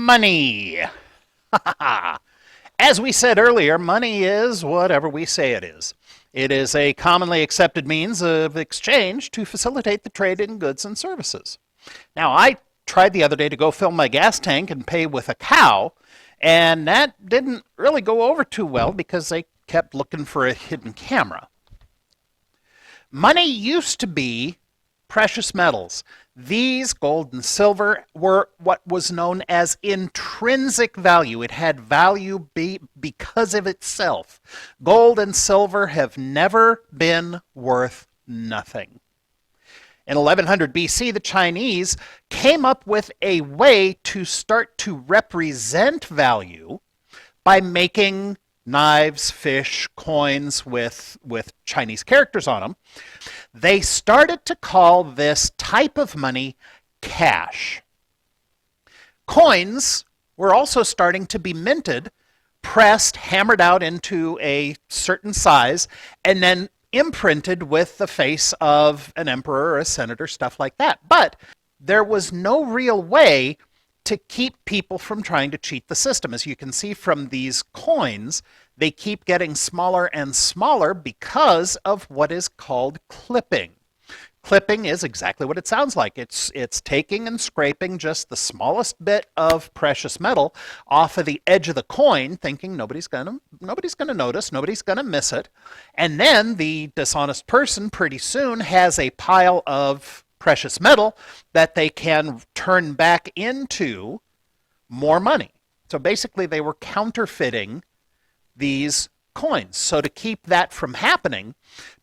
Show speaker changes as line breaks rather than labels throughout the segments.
Money. As we said earlier, money is whatever we say it is. It is a commonly accepted means of exchange to facilitate the trade in goods and services. Now, I tried the other day to go fill my gas tank and pay with a cow, and that didn't really go over too well because they kept looking for a hidden camera. Money used to be precious metals. These, gold and silver, were what was known as intrinsic value. It had value because of itself. Gold and silver have never been worth nothing. In 1100 BC, the Chinese came up with a way to start to represent value by making knives, fish, coins with Chinese characters on them. They started to call this type of money cash. Coins were also starting to be minted, pressed, hammered out into a certain size, and then imprinted with the face of an emperor or a senator, stuff like that. But there was no real way to keep people from trying to cheat the system. As you can see from these coins, they keep getting smaller and smaller because of what is called clipping. Clipping is exactly what it sounds like. It's taking and scraping just the smallest bit of precious metal off of the edge of the coin, thinking nobody's gonna notice, nobody's gonna miss it. And then the dishonest person pretty soon has a pile of precious metal that they can turn back into more money. So basically they were counterfeiting these coins. So to keep that from happening,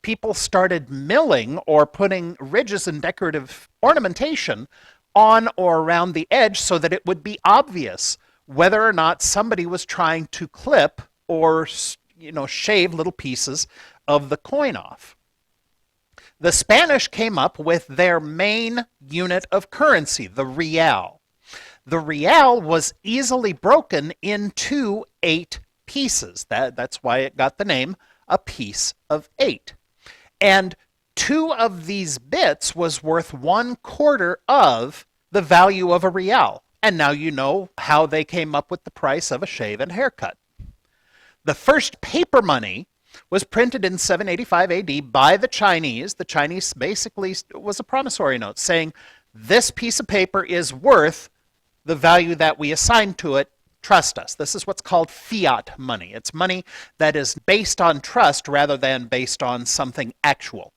people started milling or putting ridges and decorative ornamentation on or around the edge so that it would be obvious whether or not somebody was trying to clip or shave little pieces of the coin off. The Spanish came up with their main unit of currency, the real. The real was easily broken into 8 pieces. That's why it got the name a piece of 8. And 2 of these bits was worth 1/4 of the value of a real. And now you know how they came up with the price of a shave and haircut. The first paper money was printed in 785 AD by the Chinese. The Chinese basically was a promissory note saying this piece of paper is worth the value that we assign to it. Trust us. This is what's called fiat money. It's money that is based on trust rather than based on something actual.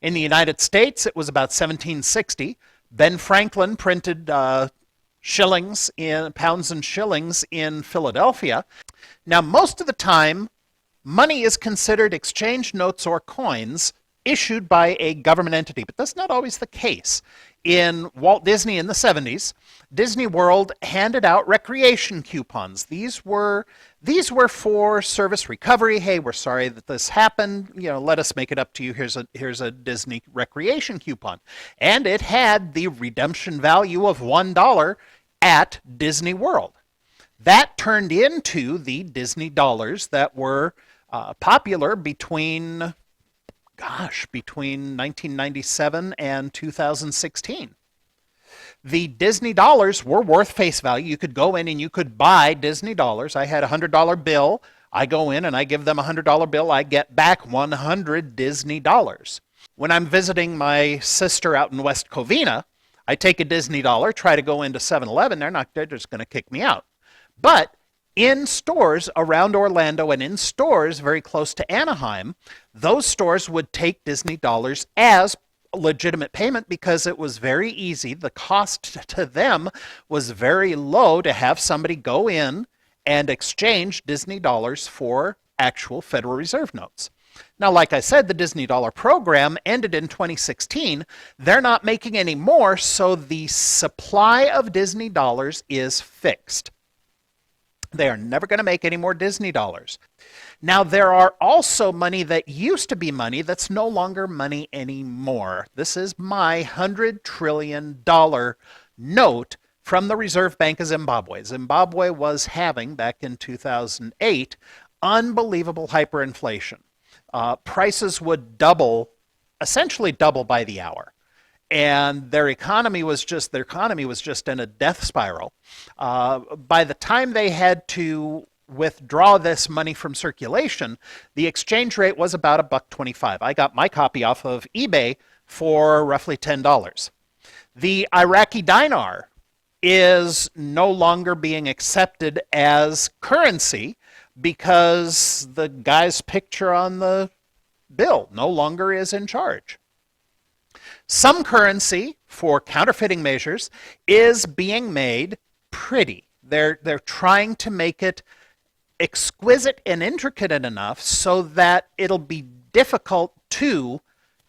In the United States, it was about 1760. Ben Franklin printed pounds and shillings in Philadelphia. Now, most of the time, money is considered exchange notes or coins issued by a government entity, but that's not always the case. In Walt Disney in the 70s, Disney World handed out recreation coupons. These were for service recovery. Hey, we're sorry that this happened. Let us make it up to you. Here's a Disney recreation coupon. And it had the redemption value of $1 at Disney World. That turned into the Disney dollars that were popular between 1997 and 2016. The Disney dollars were worth face value. You could go in and you could buy Disney dollars. I had a $100 bill. I go in and I give them a $100 bill. I get back 100 Disney dollars. When I'm visiting my sister out in West Covina, I take a Disney dollar, try to go into 7-Eleven. They're just going to kick me out. But in stores around Orlando and in stores very close to Anaheim, those stores would take Disney dollars as legitimate payment because it was very easy. The cost to them was very low to have somebody go in and exchange Disney dollars for actual Federal Reserve notes. Now, like I said, the Disney dollar program ended in 2016. They're not making any more, so the supply of Disney dollars is fixed. They are never going to make any more Disney dollars. Now, there are also money that used to be money that's no longer money anymore. This is my $100 trillion note from the Reserve Bank of Zimbabwe. Zimbabwe was having, back in 2008, unbelievable hyperinflation. Prices would essentially double by the hour. and their economy was just in a death spiral. By the time they had to withdraw this money from circulation, the exchange rate was about $1.25. I got my copy off of eBay for roughly $10. The Iraqi dinar is no longer being accepted as currency because the guy's picture on the bill no longer is in charge. Some currency, for counterfeiting measures, is being made pretty. They're trying to make it exquisite and intricate enough so that it'll be difficult to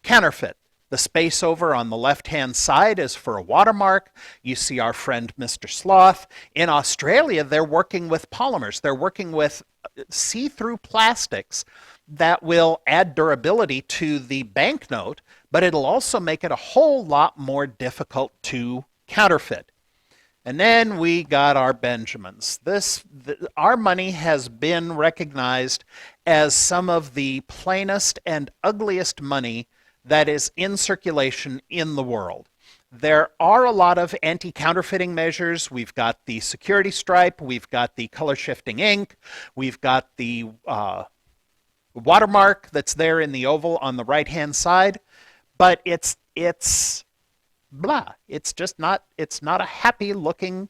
counterfeit. The space over on the left-hand side is for a watermark. You see our friend Mr. Sloth. In Australia, they're working with polymers. They're working with see-through plastics that will add durability to the banknote, but it'll also make it a whole lot more difficult to counterfeit. And then we got our Benjamins. Our money has been recognized as some of the plainest and ugliest money that is in circulation in the world. There are a lot of anti-counterfeiting measures. We've got the security stripe, we've got the color shifting ink, we've got the watermark that's there in the oval on the right-hand side, but it's blah. It's not a happy looking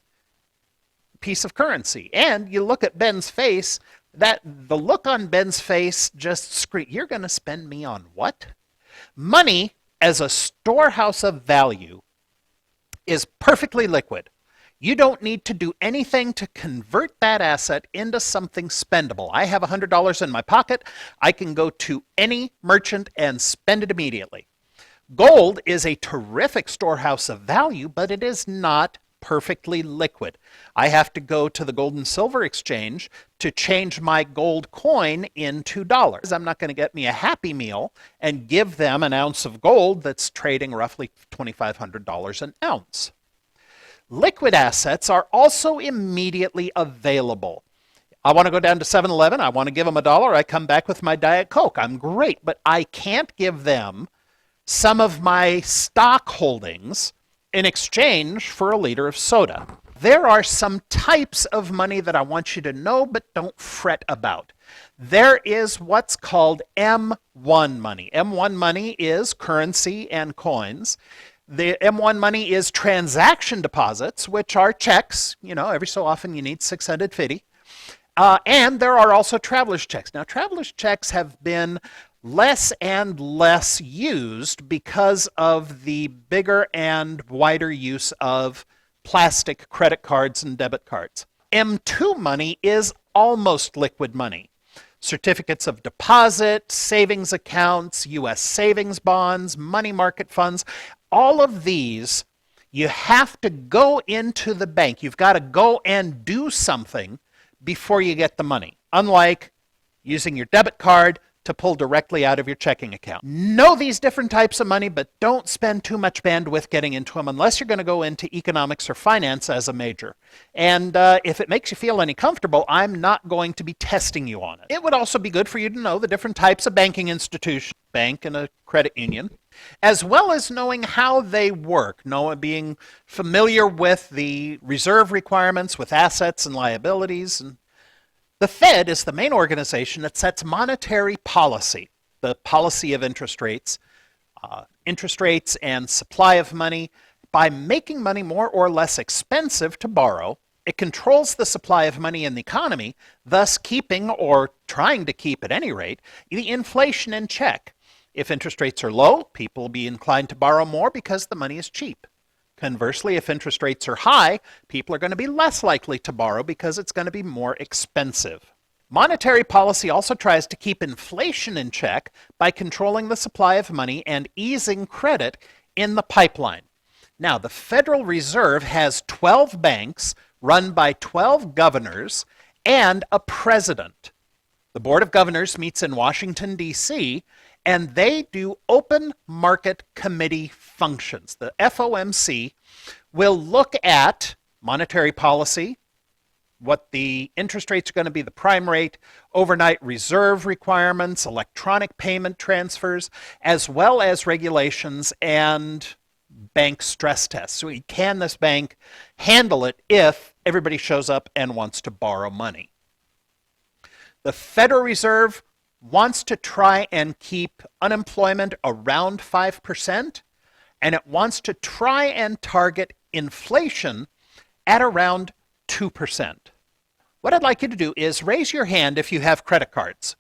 piece of currency. And you look at Ben's face, the look on Ben's face just screams, you're going to spend me on what? Money as a storehouse of value is perfectly liquid. You don't need to do anything to convert that asset into something spendable. I have $100 in my pocket. I can go to any merchant and spend it immediately. Gold is a terrific storehouse of value, but it is not perfectly liquid. I have to go to the gold and silver exchange to change my gold coin into dollars. I'm not going to get me a Happy Meal and give them an ounce of gold that's trading roughly $2,500 an ounce. Liquid assets are also immediately available. I want to go down to 7-Eleven. I want to give them $1. I come back with my Diet Coke. I'm great, but I can't give them some of my stock holdings in exchange for a liter of soda. There are some types of money that I want you to know but don't fret about. There is what's called M1 money. M1 money is currency and coins. The M1 money is transaction deposits, which are checks. You know, every so often you need 650. And there are also traveler's checks. Now, traveler's checks have been less and less used because of the bigger and wider use of plastic credit cards and debit cards. M2 money is almost liquid money. Certificates of deposit, savings accounts, U.S. savings bonds, money market funds, all of these, you have to go into the bank. You've got to go and do something before you get the money, unlike using your debit card to pull directly out of your checking account. Know these different types of money, but don't spend too much bandwidth getting into them unless you're going to go into economics or finance as a major. And if it makes you feel any comfortable, I'm not going to be testing you on it. It would also be good for you to know the different types of banking institutions, bank and a credit union, as well as knowing how they work, being familiar with the reserve requirements, with assets and liabilities. And the Fed is the main organization that sets monetary policy, the policy of interest rates and supply of money. By making money more or less expensive to borrow, it controls the supply of money in the economy, thus keeping, or trying to keep at any rate, the inflation in check. If interest rates are low, people will be inclined to borrow more because the money is cheap. Conversely, if interest rates are high, people are going to be less likely to borrow because it's going to be more expensive. Monetary policy also tries to keep inflation in check by controlling the supply of money and easing credit in the pipeline. Now, the Federal Reserve has 12 banks run by 12 governors and a president. The Board of Governors meets in Washington, D.C., and they do open market committee functions. The FOMC will look at monetary policy, what the interest rates are going to be, the prime rate, overnight reserve requirements, electronic payment transfers, as well as regulations and bank stress test. So can this bank handle it if everybody shows up and wants to borrow money? The Federal Reserve wants to try and keep unemployment around 5%, and it wants to try and target inflation at around 2%. What I'd like you to do is raise your hand if you have credit cards.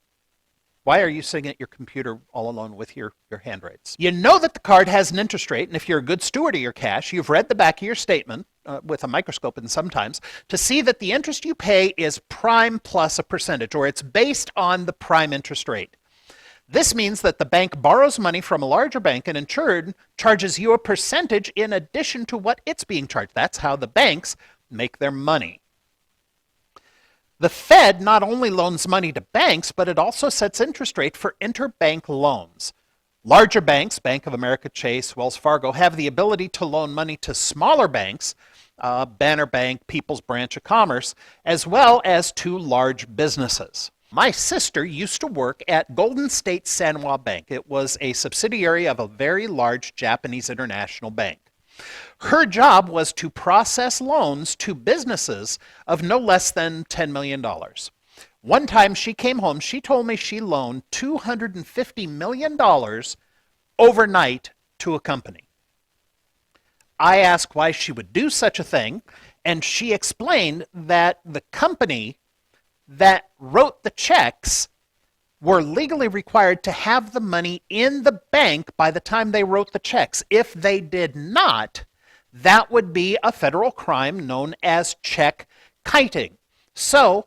Why are you sitting at your computer all alone with your hand raised? You know that the card has an interest rate, and if you're a good steward of your cash, you've read the back of your statement with a microscope and sometimes to see that the interest you pay is prime plus a percentage, or it's based on the prime interest rate. This means that the bank borrows money from a larger bank and in turn charges you a percentage in addition to what it's being charged. That's how the banks make their money. The Fed not only loans money to banks, but it also sets interest rate for interbank loans. Larger banks, Bank of America, Chase, Wells Fargo, have the ability to loan money to smaller banks, Banner Bank, People's Branch of Commerce, as well as to large businesses. My sister used to work at Golden State Sanwa Bank. It was a subsidiary of a very large Japanese international bank. Her job was to process loans to businesses of no less than $10 million. One time she came home, she told me she loaned $250 million overnight to a company. I asked why she would do such a thing, and she explained that the company that wrote the checks were legally required to have the money in the bank by the time they wrote the checks. If they did not, that would be a federal crime known as check kiting. So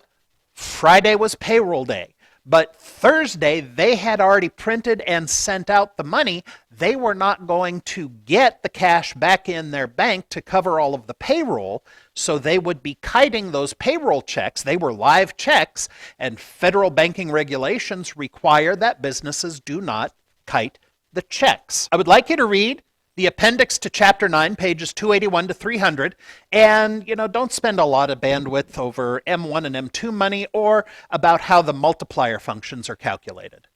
Friday was payroll day, but Thursday they had already printed and sent out the money. They were not going to get the cash back in their bank to cover all of the payroll, so they would be kiting those payroll checks. They were live checks, and federal banking regulations require that businesses do not kite the checks. I would like you to read the appendix to Chapter 9, pages 281 to 300, and don't spend a lot of bandwidth over M1 and M2 money or about how the multiplier functions are calculated.